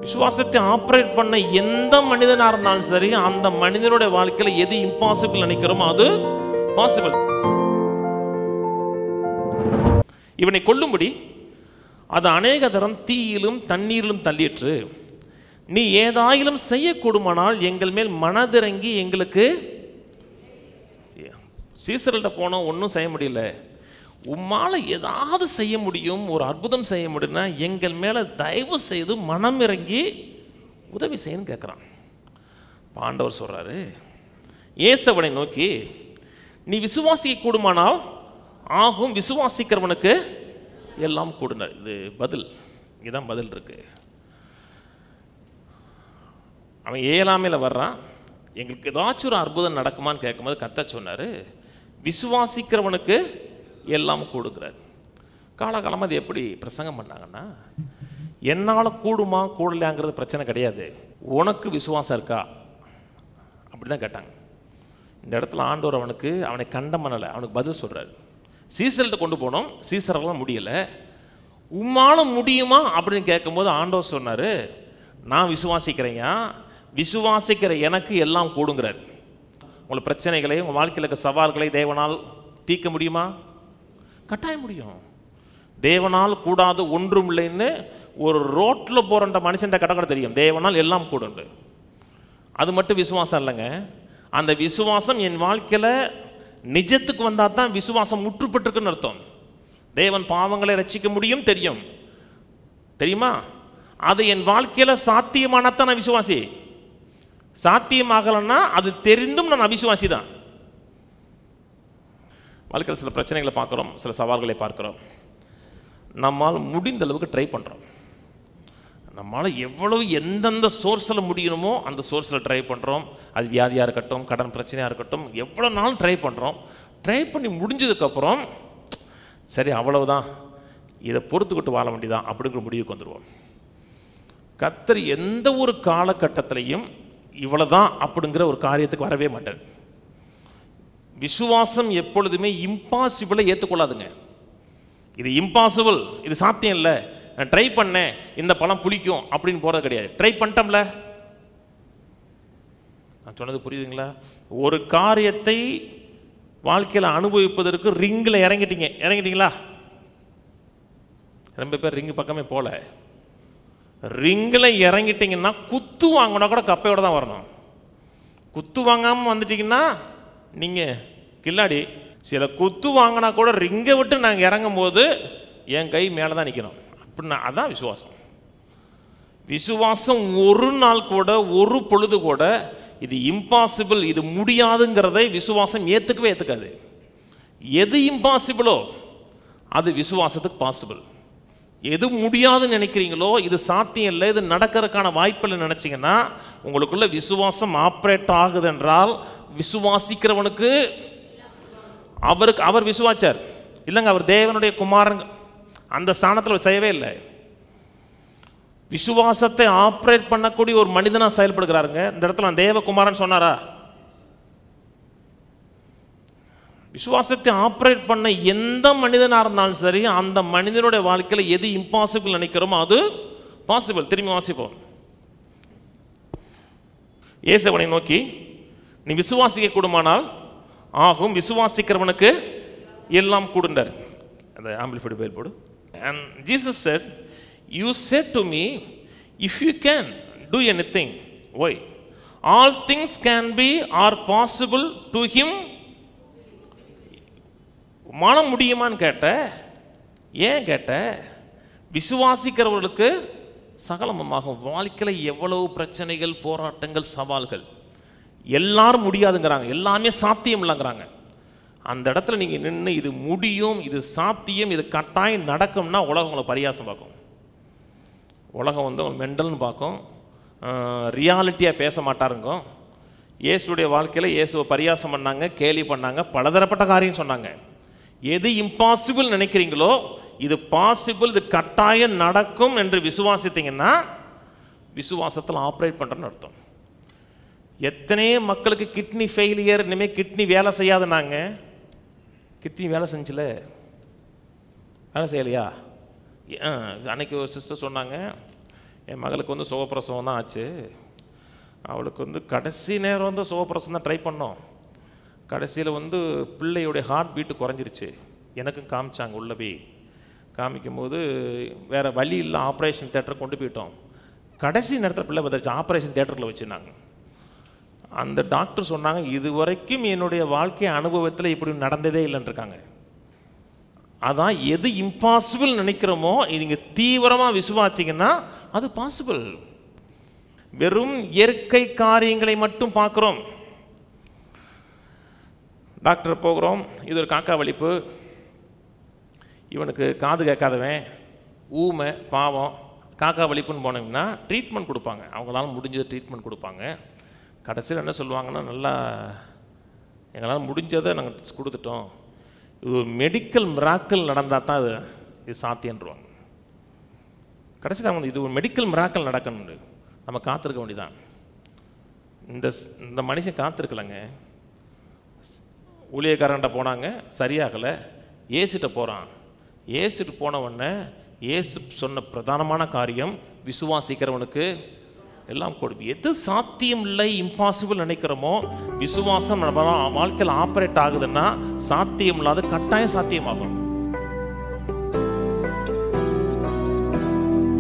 விசுவாசத்தை ஆப்ரேட் பண்ண எந்த மனிதனா இருந்தாலும் சரி, அந்த மனிதனுடைய வாழ்க்கையில எது இம்பாசிபிள் நினைக்கிறோமோ அது பாசிபிள். இவனை கொல்லும்படி அது அநேக தரம் தீயிலும் தண்ணீரிலும் தள்ளிற்று. நீ ஏதாயிலும் செய்யக்கூடுமானால் எங்கள் மேல் மனதிறங்கி எங்களுக்கு. சீசர்கிட்ட போனோம், ஒன்றும் செய்ய முடியல. உம்மால ஏதாவது செய்ய முடியும், ஒரு அற்புதம் செய்ய முடியும்னா எங்கள் மேலே தயவு செய்து மனம் இறங்கி உதவி செய்யன்னு கேட்குறான். ஆண்டவர் சொல்கிறாரு, இயேசுவை நோக்கி, நீ விசுவாசிக்க கூடுமானால் ஆகும், விசுவாசிக்கிறவனுக்கு எல்லாம் கூடுனார். இது பதில், இதுதான் பதில் இருக்கு. அவன் ஏழாமையில் வர்றான். எங்களுக்கு ஏதாச்சும் ஒரு அற்புதம் நடக்குமான்னு கேட்கும்போது கர்த்தர் சொன்னார், விசுவாசிக்கிறவனுக்கு எல்லாம் கூடுகிறார். காலகாலமாக அது எப்படி பிரசங்கம் பண்ணாங்கன்னா, என்னால் கூடுமா கூடலையாங்கிறது பிரச்சனை கிடையாது, உனக்கு விசுவாசம் இருக்கா அப்படி தான் கேட்டாங்க. இந்த இடத்துல ஆண்டவர் அவனை கண்டம் பண்ணலை, அவனுக்கு பதில் சொல்கிறார். சீசர்கிட்ட கொண்டு போனோம், சீசரெல்லாம் முடியலை, உம்மால முடியுமா அப்படின்னு கேட்கும்போது ஆண்டவர் சொன்னார், நான் விசுவாசிக்கிறேயா, விசுவாசிக்கிற எனக்கு எல்லாம் கூடுங்கிறார். உங்களை பிரச்சனைகளை, உங்கள் வாழ்க்கையில் இருக்க சவால்களை தேவனால் தீர்க்க முடியுமா? கட்டாயம் முடியும். தேவனால் கூடாது ஒன்றும் இல்லைன்னு ஒரு ரோட்டில் போகிற மனுஷன் கடற்கட தெரியும், தேவனால் எல்லாம் கூடுண்டு. அது மட்டும் விசுவாசம் இல்லைங்க. அந்த விசுவாசம் என் வாழ்க்கையில் நிஜத்துக்கு வந்தால் தான் விசுவாசம் முற்றுப்பட்டிருக்குன்னு அர்த்தம். தேவன் பாவங்களை ரட்சிக்க முடியும் தெரியும், தெரியுமா? அது என் வாழ்க்கையில் சாத்தியமானதான் நான் விசுவாசி. சாத்தியமாகலன்னா அது தெரிந்தும் நான் அவிசுவாசி தான். வாழ்க்கையில் சில பிரச்சனைகளை பார்க்குறோம், சில சவால்களை பார்க்குறோம். நம்மால் முடிந்த அளவுக்கு ட்ரை பண்ணுறோம். நம்மளால் எவ்வளவு எந்தெந்த சோர்ஸில் முடியணுமோ அந்த சோர்ஸில் ட்ரை பண்ணுறோம். அது வியாதியாக இருக்கட்டும், கடன் பிரச்சனையாக இருக்கட்டும், எவ்வளோ நாள் ட்ரை பண்ணுறோம். ட்ரை பண்ணி முடிஞ்சதுக்கப்புறம் சரி அவ்வளவுதான், இதை பொறுத்துக்கிட்டு வாழ வேண்டியதான் அப்படிங்கிற முடிவுக்கு வந்துடுவோம். கர்த்தர் எந்த ஒரு காலகட்டத்திலையும் இவ்வளோதான் அப்படிங்கிற ஒரு காரியத்துக்கு வரவே மாட்டார். விசுவாசம் எப்பொழுதுமே இம்பாசிபிளை ஏற்றுக்கொள்ளாதுங்க. இது இம்பாசிபிள், இது சாத்தியம் இல்லை, நான் ட்ரை பண்ணேன், இந்த பழம் புளிக்கும் அப்படின்னு போகிறது கிடையாது. ட்ரை பண்ணிட்டோம்ல, நான் சொன்னது புரியுதுங்களா? ஒரு காரியத்தை வாழ்க்கையில் அனுபவிப்பதற்கு ரிங்கில் இறங்கிட்டீங்களா? ரொம்ப பேர் ரிங்கு பக்கமே போல. ரிங்கில் இறங்கிட்டீங்கன்னா குத்து வாங்கினா கூட கப்பையோட தான் வரணும். குத்து வாங்காமல் வந்துட்டீங்கன்னா நீங்கள் கில்லாடி. சில குத்து வாங்கினா கூட ரிங்கை விட்டு நாங்கள் இறங்கும் போது என் கை மேலே தான் நிற்கணும் அப்படின்னா அதான் விசுவாசம். விசுவாசம் ஒரு நாள் கூட, ஒரு பொழுது கூட இது இம்பாசிபிள், இது முடியாதுங்கிறதை விசுவாசம் ஏற்றுக்காது. எது இம்பாசிபிளோ அது விசுவாசத்துக்கு பாசிபிள். எது முடியாதுன்னு நினைக்கிறீங்களோ, இது சாத்தியம் இல்லை, இது நடக்கிறதுக்கான வாய்ப்பில்லை நினைச்சிங்கன்னா, உங்களுக்குள்ள விசுவாசம் ஆப்ரேட் ஆகுது என்றால் விசுவாசிக்கிறவனுக்கு அவர் விசுவாச்சார் இல்லைங்க, அவர் தேவனுடைய குமாரன் அந்த ஸ்தானத்தில் செய்யவே இல்லை. விசுவாசத்தை ஆப்ரேட் பண்ணக்கூடிய ஒரு மனிதனா செயல்படுகிறாருங்க. இந்த இடத்துல தேவகுமாரன் சொன்னாரா? விசுவாசத்தை ஆப்ரேட் பண்ண எந்த மனிதனாக இருந்தாலும் சரி, அந்த மனிதனுடைய வாழ்க்கையில் எது இம்பாசிபிள் நினைக்கிறோமோ அது பாசிபிள். திரும்பி வாசிப்போம். இயேசுவை நோக்கி, நீ விசுவாசிக்க கூடுமானால் ஆகும், விசுவாசிக்கிறவனுக்கு எல்லாம் கூடுண்டார். அந்த ஆம்பிளிஃபைடு பைபிள் போடு. And Jesus said, you said to me, if you can do anything, why? All things can be or possible to him. மன முடியுமான்னு கேட்ட. ஏன் கேட்ட? விசுவாசிக்கிறவர்களுக்கு சகலமாகும். வாழ்க்கையில் எவ்வளவு பிரச்சனைகள், போராட்டங்கள், சவால்கள், எல்லாரும் முடியாதுங்கிறாங்க, எல்லாமே சாத்தியம் இல்லைங்கிறாங்க. அந்த இடத்துல நீங்கள் நின்று இது முடியும், இது சாத்தியம், இது கட்டாயம் நடக்கும்னா உலகம் உங்களை பரியாசம் பார்க்கும். உலகம் உங்களை மெண்டல்னு பார்க்கும், ரியாலிட்டியாக பேச மாட்டாருங்க. இயேசுடைய வாழ்க்கையில் இயேசுவை பரியாசம் பண்ணாங்க, கேலி பண்ணாங்க, பலதரப்பட்ட காரியம் சொன்னாங்க. எது இம்பாசிபிள் நினைக்கிறீங்களோ இது பாசிபிள், இது கட்டாயம் நடக்கும் என்று விசுவாசித்தீங்கன்னா விசுவாசத்தில் ஆப்ரேட் பண்ணுறேன்னு அர்த்தம். எத்தனையோ மக்களுக்கு கிட்னி ஃபெயிலியர், இனிமேல் கிட்னி வேலை செய்யாதுன்னாங்க. கிட்னி வேலை செஞ்சல, வேலை செய்யலையா? அன்னைக்கு ஒரு சிஸ்டர் சொன்னாங்க, என் மகளுக்கு வந்து சுகப்பிரசவம் தான் ஆச்சு. அவளுக்கு வந்து கடைசி நேரம் வந்து சுகப்பிரசவம் தான் ட்ரை பண்ணோம். கடைசியில் வந்து பிள்ளையுடைய ஹார்ட் பீட்டு குறைஞ்சிருச்சு. எனக்கும் காமிச்சாங்க. உள்ள போய் காமிக்கும்போது வேறு வழி இல்லை, ஆப்ரேஷன் தேட்டருக்கு கொண்டு போயிட்டோம். கடைசி நேரத்தில் பிள்ளை பார்த்தாச்சு, ஆப்ரேஷன் தேட்டரில் வச்சுருந்தாங்க. அந்த டாக்டர் சொன்னாங்க, இது வரைக்கும் என்னுடைய வாழ்க்கை அனுபவத்தில் இப்படி நடந்ததே இல்லைன்னு இருக்காங்க. அதான் எது இம்பாசிபிள் நினைக்கிறோமோ நீங்கள் தீவிரமாக விசுவாச்சிங்கன்னா அது பாசிபிள். வெறும் இயற்கை காரியங்களை மட்டும் பார்க்குறோம். டாக்டர் போகிறோம், இது ஒரு காக்கா வலிப்பு, இவனுக்கு காது கேட்காதவன், ஊமை, பாவம், காக்கா வலிப்புன்னு போனோம்னா ட்ரீட்மெண்ட் கொடுப்பாங்க. அவங்களால முடிஞ்ச ட்ரீட்மெண்ட் கொடுப்பாங்க. கடைசியில் என்ன சொல்லுவாங்கன்னா, நல்லா எங்களால் முடிஞ்சதை நாங்கள் கொடுத்துட்டோம், இது ஒரு மெடிக்கல் மிராக்கல் நடந்தால் தான் இது சாத்தியன்றுவாங்க. கடைசியில் அவங்க இது ஒரு மெடிக்கல் மிராக்கல் நடக்கணும்னு நம்ம காத்திருக்க வேண்டியதான். இந்த மனுஷன் காத்திருக்கலைங்க. ஊழியக்காரன்ட்ட போனாங்க, சரியாகலை. ஏசுகிட்ட போகிறான். ஏசுட்டு போன உடனே ஏசு சொன்ன பிரதானமான காரியம், விசுவாசிக்கிறவனுக்கு எல்லாம் கொடுப்பு. எது சாத்தியம் இல்லை, இம்பாசிபிள் நினைக்கிறோமோ, விசுவாசம் நம்ம வாழ்க்கையில் ஆப்ரேட் ஆகுதுன்னா சாத்தியம் இல்லாத கட்டாயம் சாத்தியமாகும்.